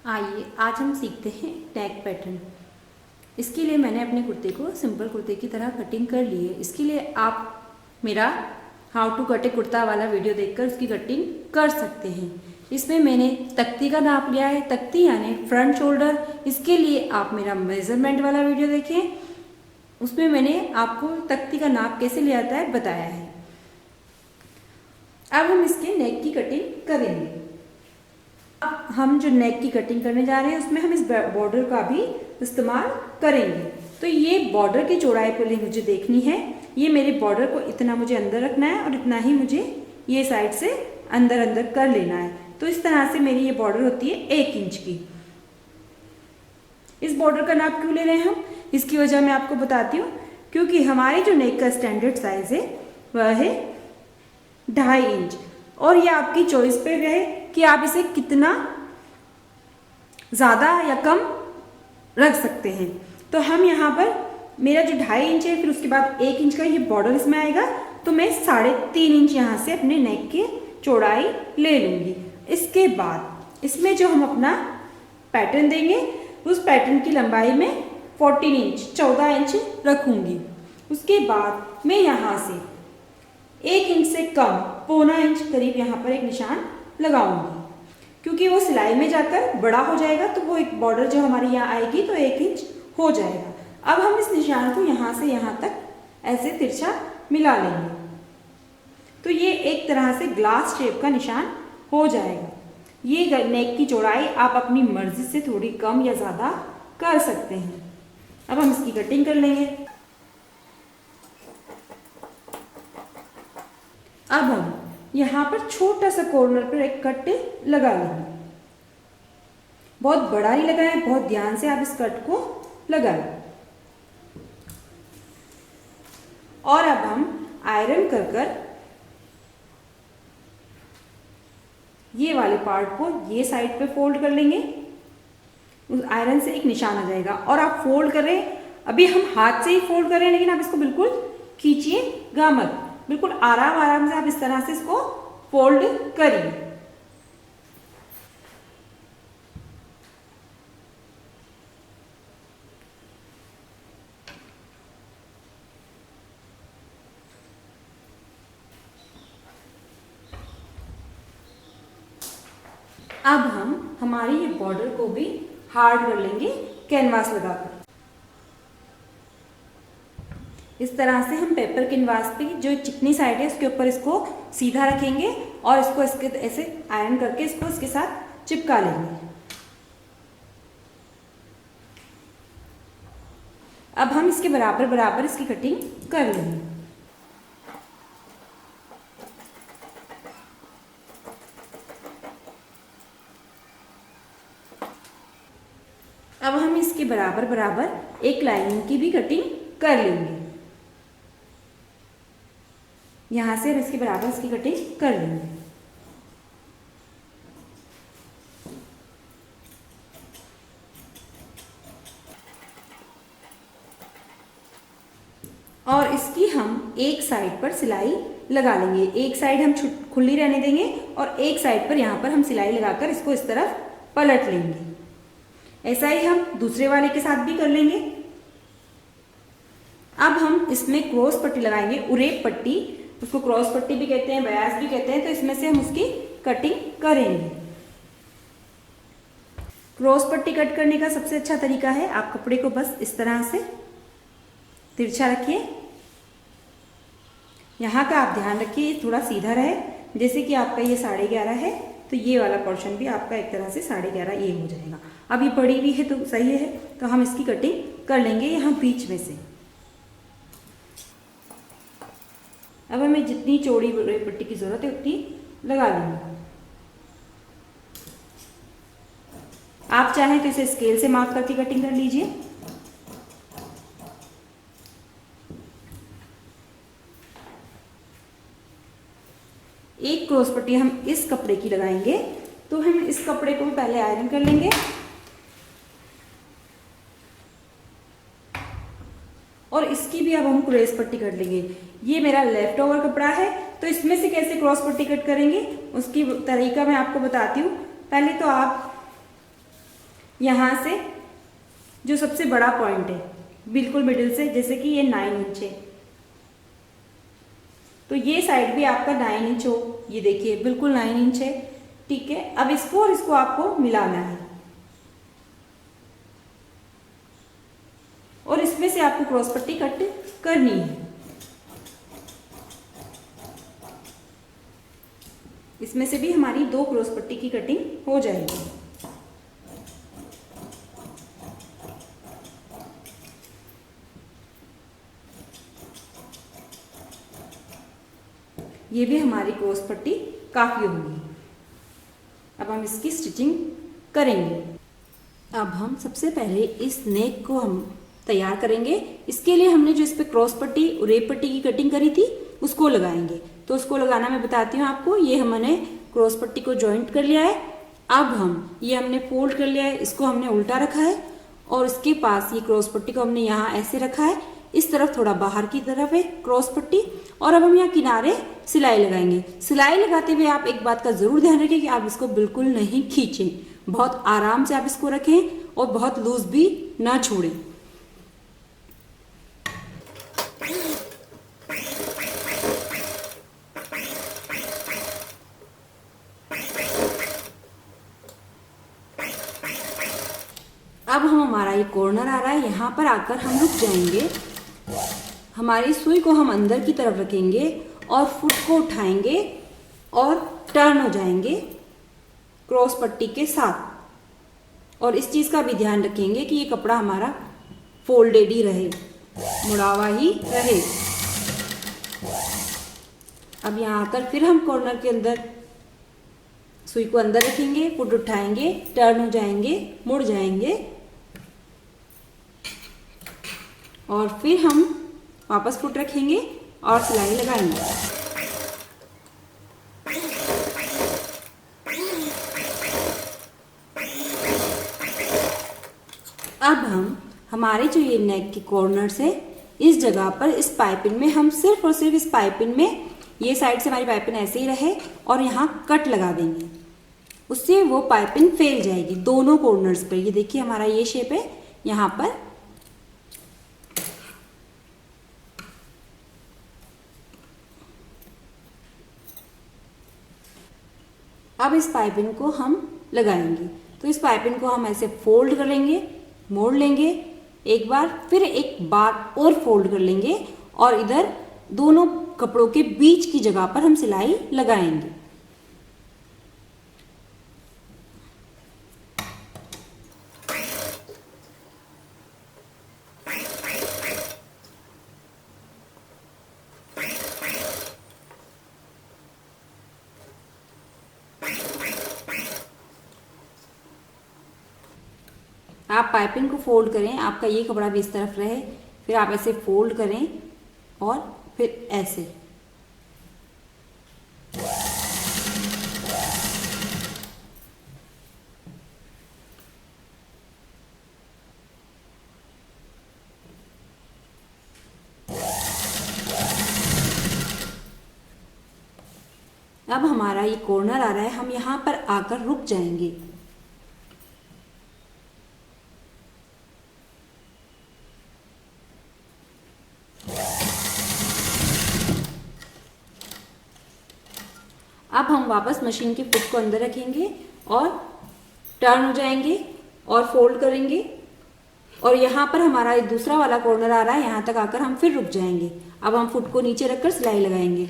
आइए आज हम सीखते हैं नेक पैटर्न। इसके लिए मैंने अपने कुर्ते को सिंपल कुर्ते की तरह कटिंग कर ली है। इसके लिए आप मेरा हाउ टू कट ए कुर्ता वाला वीडियो देखकर उसकी कटिंग कर सकते हैं। इसमें मैंने तख्ती का नाप लिया है, तख्ती यानी फ्रंट शोल्डर। इसके लिए आप मेरा मेजरमेंट वाला वीडियो देखें, उसमें मैंने आपको तख्ती का नाप कैसे लिया जाता है बताया है। अब हम इसके नेक की कटिंग करेंगे। अब हम जो नेक की कटिंग करने जा रहे हैं उसमें हम इस बॉर्डर का भी इस्तेमाल करेंगे। तो ये बॉर्डर की चौड़ाई पहले मुझे देखनी है। ये मेरे बॉर्डर को इतना मुझे अंदर रखना है और इतना ही मुझे ये साइड से अंदर अंदर कर लेना है। तो इस तरह से मेरी ये बॉर्डर होती है 1 इंच की। इस बॉर्डर का नाप क्यों ले रहे हैं हम, इसकी वजह मैं आपको बताती हूँ। क्योंकि हमारी जो नेक का स्टैंडर्ड साइज है वह है 2.5 इंच और ये आपकी चॉइस पे रहे कि आप इसे कितना ज़्यादा या कम रख सकते हैं। तो हम यहाँ पर मेरा जो 2.5 इंच है, फिर उसके बाद 1 इंच का ये बॉर्डर इसमें आएगा, तो मैं 3.5 इंच यहाँ से अपने नेक की चौड़ाई ले लूँगी। इसके बाद इसमें जो हम अपना पैटर्न देंगे उस पैटर्न की लंबाई में 14 इंच रखूँगी। उसके बाद मैं यहाँ से 1 इंच से कम 0.25 इंच करीब यहाँ पर एक निशान लगाऊंगी। क्योंकि वो सिलाई में जाकर बड़ा हो जाएगा तो वो एक बॉर्डर जो हमारी यहाँ आएगी तो 1 इंच हो जाएगा। अब हम इस निशान को यहाँ से यहाँ तक ऐसे तिरछा मिला लेंगे तो ये एक तरह से ग्लास शेप का निशान हो जाएगा। ये नेक की चौड़ाई आप अपनी मर्जी से थोड़ी कम या ज़्यादा कर सकते हैं। अब हम इसकी कटिंग कर लेंगे। अब हम यहाँ पर छोटा सा कॉर्नर पर एक कट लगा लेंगे। बहुत बड़ा नहीं लगाएं, बहुत ध्यान से आप इस कट को लगाएं। और अब हम आयरन कर कर ये वाले पार्ट को ये साइड पे फोल्ड कर लेंगे। उस आयरन से एक निशान आ जाएगा और आप फोल्ड कर रहे हैं, अभी हम हाथ से ही फोल्ड कर रहे हैं, लेकिन आप इसको बिल्कुल खींचिएगा मत, बिल्कुल आराम आराम से आप इस तरह से इसको फोल्ड करिए। अब हम हमारी ये बॉर्डर को भी हार्ड कर लेंगे कैनवास लगाकर। इस तरह से हम पेपर कैनवास पे जो चिकनी साइड है उसके ऊपर इसको सीधा रखेंगे और इसको इसके ऐसे आयरन करके इसको इसके साथ चिपका लेंगे। अब हम इसके बराबर बराबर इसकी कटिंग कर लेंगे। अब हम इसके बराबर बराबर एक लाइनिंग की भी कटिंग कर लेंगे। यहाँ से हम इसके बराबर इसकी कटिंग कर लेंगे। और इसकी हम एक साइड पर सिलाई लगा लेंगे। एक साइड हम खुली रहने देंगे और एक साइड पर यहाँ पर हम सिलाई लगाकर इसको इस तरफ पलट लेंगे। ऐसा ही हम दूसरे वाले के साथ भी कर लेंगे। अब हम इसमें क्रॉस पट्टी लगाएंगे, उरेप पट्टी, उसको क्रॉस पट्टी भी कहते हैं, बयास भी कहते हैं। तो इसमें से हम उसकी कटिंग करेंगे। क्रॉस पट्टी कट करने का सबसे अच्छा तरीका है, आप कपड़े को बस इस तरह से तिरछा रखिए। यहाँ का आप ध्यान रखिए थोड़ा सीधा रहे। जैसे कि आपका ये 11.5 है तो ये वाला पोर्शन भी आपका एक तरह से 11.5 ये हो जाएगा। अब ये बड़ी भी है तो सही है, तो हम इसकी कटिंग कर लेंगे यहाँ बीच में से। अब हमें जितनी चौड़ी पट्टी की जरूरत है उतनी लगा लेंगे। आप चाहें तो इसे स्केल से माप करके कटिंग कर लीजिए। एक क्रॉस पट्टी हम इस कपड़े की लगाएंगे, तो हम इस कपड़े को भी पहले आयरन कर लेंगे और इसकी भी अब हम क्रॉस पट्टी कर लेंगे। ये मेरा लेफ्ट ओवर कपड़ा है तो इसमें से कैसे क्रॉस पट्टी कट करेंगे उसकी तरीका मैं आपको बताती हूँ। पहले तो आप यहाँ से जो सबसे बड़ा पॉइंट है बिल्कुल मिडिल से, जैसे कि ये 9 इंच है तो ये साइड भी आपका 9 इंच हो, ये देखिए बिल्कुल 9 इंच है। ठीक है, अब इसको और इसको आपको मिलाना है और इसमें से आपको क्रॉस पट्टी कट करनी है। इसमें से भी हमारी 2 क्रॉस पट्टी की कटिंग हो जाएगी। ये भी हमारी क्रॉस पट्टी काफी होगी। अब हम इसकी स्टिचिंग करेंगे। अब हम सबसे पहले इस नेक को हम तैयार करेंगे। इसके लिए हमने जो इस पे क्रॉस पट्टी और रेप पट्टी की कटिंग करी थी उसको लगाएंगे। तो उसको लगाना मैं बताती हूँ आपको। ये हमने क्रॉस पट्टी को जॉइंट कर लिया है। अब हम ये हमने फोल्ड कर लिया है, इसको हमने उल्टा रखा है और इसके पास ये क्रॉस पट्टी को हमने यहाँ ऐसे रखा है। इस तरफ थोड़ा बाहर की तरफ है क्रॉस पट्टी और अब हम यहाँ किनारे सिलाई लगाएंगे। सिलाई लगाते हुए आप एक बात का जरूर ध्यान रखें कि आप इसको बिल्कुल नहीं खींचें, बहुत आराम से आप इसको रखें और बहुत लूज भी ना छोड़ें। अब हमारा ये कॉर्नर आ रहा है, यहाँ पर आकर हम रुक जाएंगे। हमारी सुई को हम अंदर की तरफ रखेंगे और फुट को उठाएंगे और टर्न हो जाएंगे क्रॉस पट्टी के साथ। और इस चीज़ का भी ध्यान रखेंगे कि ये कपड़ा हमारा फोल्डेड ही रहे, मुड़ावा ही रहे। अब यहाँ आकर फिर हम कॉर्नर के अंदर सुई को अंदर रखेंगे, फुट उठाएंगे, टर्न हो जाएंगे, मुड़ जाएंगे और फिर हम वापस फुट रखेंगे और सिलाई लगाएंगे। अब हम हमारे जो ये नेक के कॉर्नर्स है इस जगह पर इस पाइपिंग में हम सिर्फ और सिर्फ इस पाइपिंग में ये साइड से हमारी पाइपिंग ऐसे ही रहे और यहाँ कट लगा देंगे। उससे वो पाइपिंग फैल जाएगी दोनों कॉर्नर्स पर। ये देखिए हमारा ये शेप है यहाँ पर। अब इस पाइपिंग को हम लगाएंगे। तो इस पाइपिंग को हम ऐसे फोल्ड कर लेंगे, मोड़ लेंगे एक बार, फिर एक बार और फोल्ड कर लेंगे और इधर दोनों कपड़ों के बीच की जगह पर हम सिलाई लगाएंगे। आप पाइपिंग को फोल्ड करें, आपका ये कपड़ा भी इस तरफ रहे, फिर आप ऐसे फोल्ड करें और फिर ऐसे। अब हमारा ये कॉर्नर आ रहा है, हम यहाँ पर आकर रुक जाएंगे। अब हम वापस मशीन के फुट को अंदर रखेंगे और टर्न हो जाएंगे और फोल्ड करेंगे और यहाँ पर हमारा ये दूसरा वाला कॉर्नर आ रहा है, यहाँ तक आकर हम फिर रुक जाएंगे। अब हम फुट को नीचे रखकर सिलाई लगाएंगे।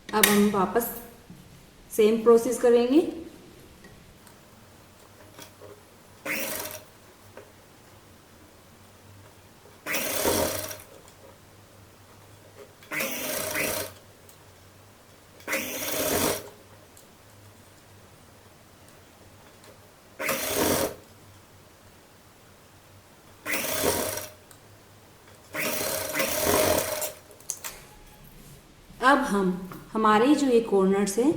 अब हम वापस सेम प्रोसेस करेंगे। अब हम हमारे जो ये कॉर्नर्स हैं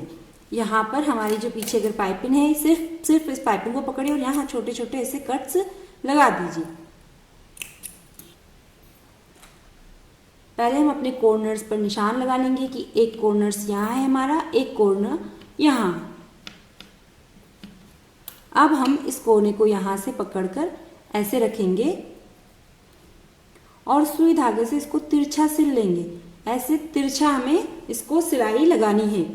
यहाँ पर हमारी जो पीछे अगर पाइपिंग है सिर्फ इस पाइपिंग को पकड़िए और यहाँ छोटे छोटे ऐसे कट्स लगा दीजिए। पहले हम अपने कॉर्नर्स पर निशान लगा लेंगे कि एक कॉर्नर्स यहाँ है हमारा, एक कॉर्नर यहाँ। अब हम इस कोने को यहाँ से पकड़कर ऐसे रखेंगे और सुई धागे से इसको तिरछा सिल लेंगे। ऐसे तिरछा हमें इसको सिलाई लगानी है।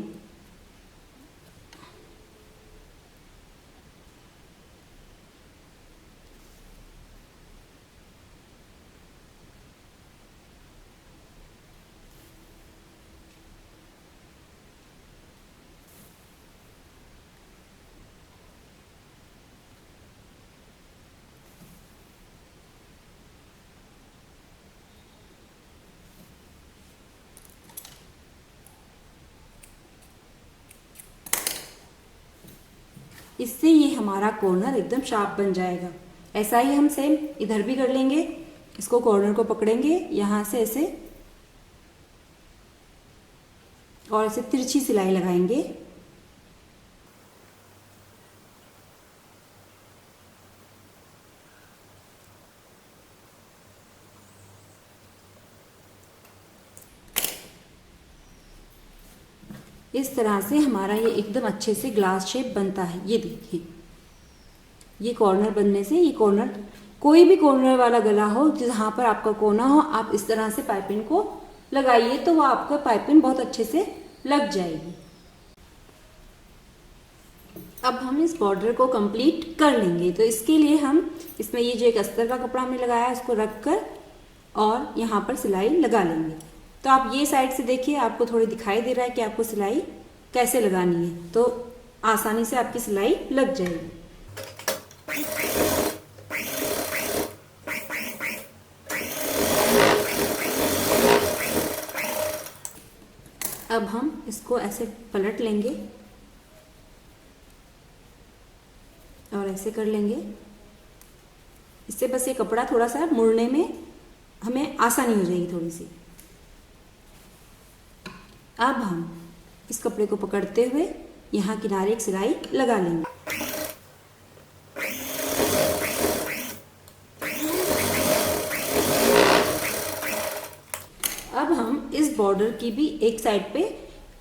इससे ये हमारा कॉर्नर एकदम शार्प बन जाएगा। ऐसा ही हम सेम इधर भी कर लेंगे। इसको कॉर्नर को पकड़ेंगे यहाँ से ऐसे और ऐसे तिरछी सिलाई लगाएंगे। इस तरह से हमारा ये एकदम अच्छे से ग्लास शेप बनता है। ये देखिए, ये कॉर्नर बनने से ये कॉर्नर, कोई भी कॉर्नर वाला गला हो जहाँ पर आपका कोना हो, आप इस तरह से पाइपिंग को लगाइए तो वो आपका पाइपिंग बहुत अच्छे से लग जाएगी। अब हम इस बॉर्डर को कंप्लीट कर लेंगे। तो इसके लिए हम इसमें ये जो एक अस्तर का कपड़ा हमने लगाया है उसको रख कर और यहाँ पर सिलाई लगा लेंगे। तो आप ये साइड से देखिए, आपको थोड़ी दिखाई दे रहा है कि आपको सिलाई कैसे लगानी है, तो आसानी से आपकी सिलाई लग जाएगी। अब हम इसको ऐसे पलट लेंगे और ऐसे कर लेंगे। इससे बस ये कपड़ा थोड़ा सा मुड़ने में हमें आसानी हो जाएगी थोड़ी सी। अब हम इस कपड़े को पकड़ते हुए यहाँ किनारे एक सिलाई लगा लेंगे। अब हम इस बॉर्डर की भी एक साइड पे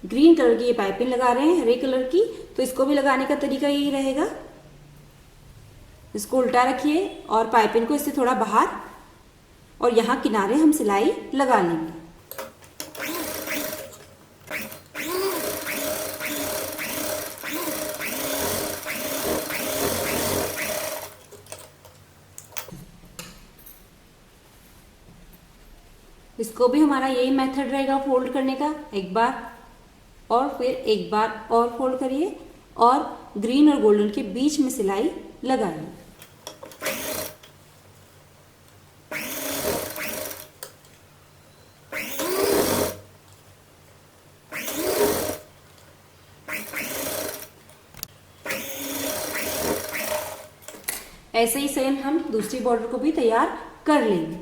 ग्रीन कलर की ये पाइपिंग लगा रहे हैं, हरे कलर की, तो इसको भी लगाने का तरीका यही रहेगा। इसको उल्टा रखिए और पाइपिंग को इससे थोड़ा बाहर और यहाँ किनारे हम सिलाई लगा लेंगे। इसको भी हमारा यही मेथड रहेगा फोल्ड करने का। एक बार और फिर एक बार और फोल्ड करिए और ग्रीन और गोल्डन के बीच में सिलाई लगाइए। ऐसे ही सेम हम दूसरी बॉर्डर को भी तैयार कर लेंगे।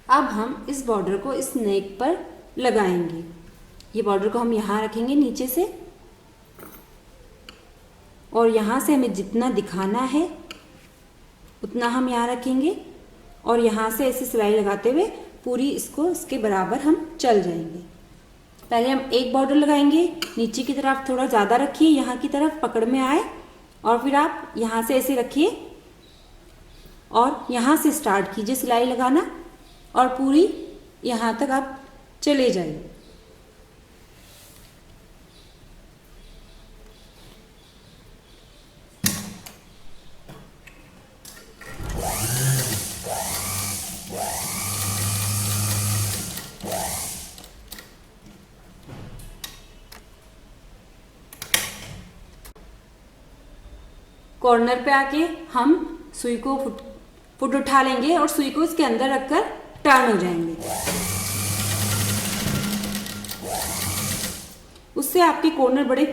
अब हम इस बॉर्डर को इस नेक पर लगाएंगे। ये बॉर्डर को हम यहाँ रखेंगे नीचे से और यहाँ से हमें जितना दिखाना है उतना हम यहाँ रखेंगे और यहाँ से ऐसे सिलाई लगाते हुए पूरी इसको इसके बराबर हम चल जाएंगे। पहले हम एक बॉर्डर लगाएंगे, नीचे की तरफ थोड़ा ज़्यादा रखिए, यहाँ की तरफ पकड़ में आए और फिर आप यहाँ से ऐसे रखिए और यहाँ से स्टार्ट कीजिए सिलाई लगाना और पूरी यहाँ तक आप चले जाइए। कॉर्नर पे आके हम सुई को फुट उठा लेंगे और सुई को इसके अंदर रखकर टर्न हो जाएंगे। उससे आपके कॉर्नर बड़े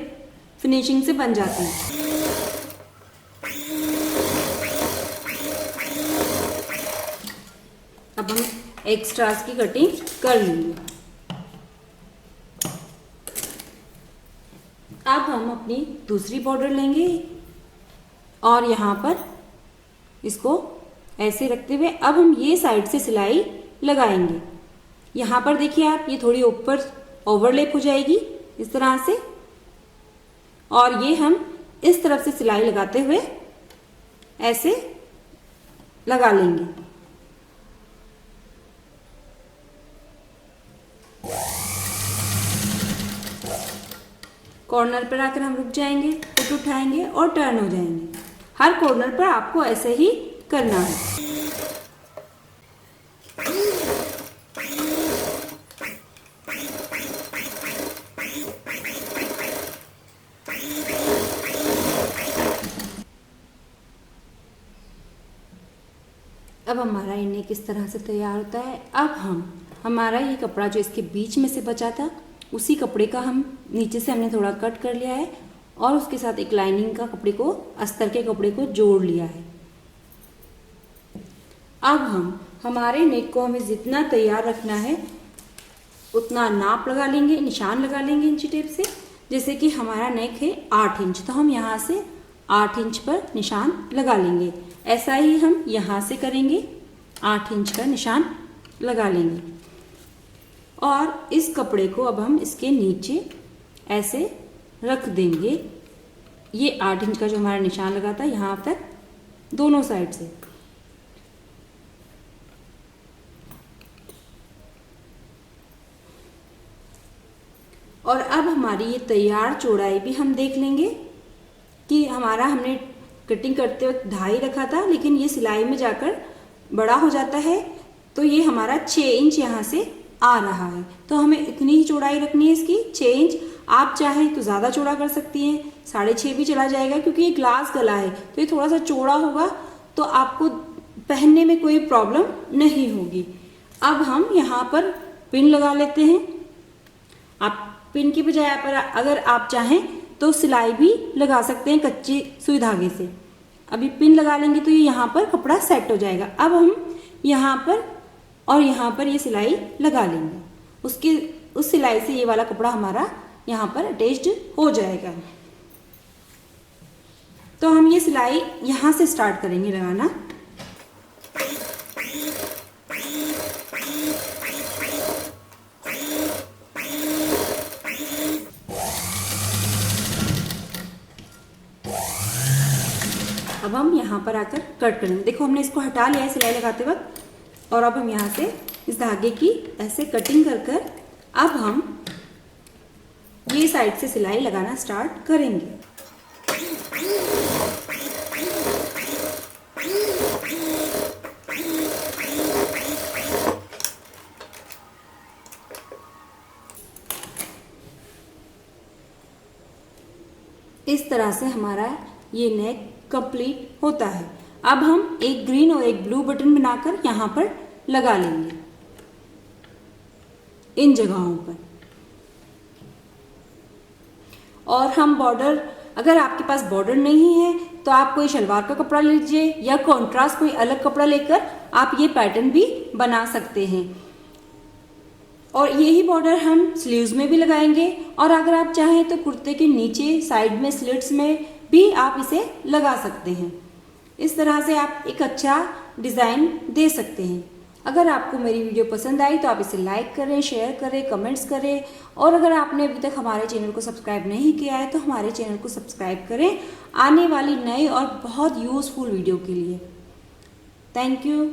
फिनिशिंग से बन जाते हैं। अब हम एक्स्ट्रास की कटिंग कर लेंगे। अब हम अपनी दूसरी बॉर्डर लेंगे और यहाँ पर इसको ऐसे रखते हुए अब हम ये साइड से सिलाई लगाएंगे। यहाँ पर देखिए आप, ये थोड़ी ऊपर ओवरलैप हो जाएगी इस तरह से, और ये हम इस तरफ से सिलाई लगाते हुए ऐसे लगा लेंगे। कॉर्नर पर आकर हम रुक जाएंगे, फुट उठाएंगे और टर्न हो जाएंगे। हर कॉर्नर पर आपको ऐसे ही करना है। अब हमारा ये नेक इस तरह से तैयार होता है। अब हमारा ये कपड़ा जो इसके बीच में से बचा था, उसी कपड़े का हम नीचे से हमने थोड़ा कट कर लिया है और उसके साथ एक लाइनिंग का कपड़े को, अस्तर के कपड़े को जोड़ लिया है। अब हमारे नेक को हमें जितना तैयार रखना है उतना नाप लगा लेंगे, निशान लगा लेंगे इंची टेप से। जैसे कि हमारा नेक है 8 इंच, तो हम यहाँ से 8 इंच पर निशान लगा लेंगे। ऐसा ही हम यहाँ से करेंगे, 8 इंच का निशान लगा लेंगे। और इस कपड़े को अब हम इसके नीचे ऐसे रख देंगे। ये 8 इंच का जो हमारा निशान लगा था यहाँ तक, दोनों साइड से। और अब हमारी ये तैयार चौड़ाई भी हम देख लेंगे कि हमारा, हमने कटिंग करते वक्त 2.5 रखा था, लेकिन ये सिलाई में जाकर बड़ा हो जाता है, तो ये हमारा 6 इंच यहाँ से आ रहा है। तो हमें इतनी ही चौड़ाई रखनी है इसकी, 6 इंच। आप चाहें तो ज़्यादा चौड़ा कर सकती हैं, 6.5 भी चला जाएगा, क्योंकि ये ग्लास गला है तो ये थोड़ा सा चौड़ा होगा, तो आपको पहनने में कोई प्रॉब्लम नहीं होगी। अब हम यहाँ पर पिन लगा लेते हैं। आप पिन की बजाय पर अगर आप चाहें तो सिलाई भी लगा सकते हैं कच्ची सुई धागे से। अभी पिन लगा लेंगे तो ये यहाँ पर कपड़ा सेट हो जाएगा। अब हम यहाँ पर और यहाँ पर ये सिलाई लगा लेंगे। उस सिलाई से ये वाला कपड़ा हमारा यहाँ पर अटैच्ड हो जाएगा। तो हम ये सिलाई यहाँ से स्टार्ट करेंगे लगाना। अब हम यहाँ पर आकर कट करेंगे। देखो हमने इसको हटा लिया है सिलाई लगाते वक्त, और अब हम यहाँ से इस धागे की ऐसे कटिंग कर कर अब हम ये साइड से सिलाई लगाना स्टार्ट करेंगे। इस तरह से हमारा ये नेक कंप्लीट होता है। अब हम एक ग्रीन और एक ब्लू बटन बनाकर यहाँ पर लगा लेंगे इन जगहों पर। और हम बॉर्डर, अगर आपके पास बॉर्डर नहीं है तो आप कोई शलवार का कपड़ा लीजिए या कॉन्ट्रास्ट कोई अलग कपड़ा लेकर आप ये पैटर्न भी बना सकते हैं। और यही बॉर्डर हम स्लीव्स में भी लगाएंगे, और अगर आप चाहें तो कुर्ते के नीचे साइड में स्लिट्स में भी आप इसे लगा सकते हैं। इस तरह से आप एक अच्छा डिज़ाइन दे सकते हैं। अगर आपको मेरी वीडियो पसंद आई तो आप इसे लाइक करें, शेयर करें, कमेंट्स करें, और अगर आपने अभी तक हमारे चैनल को सब्सक्राइब नहीं किया है तो हमारे चैनल को सब्सक्राइब करें आने वाली नई और बहुत यूज़फुल वीडियो के लिए। Thank you.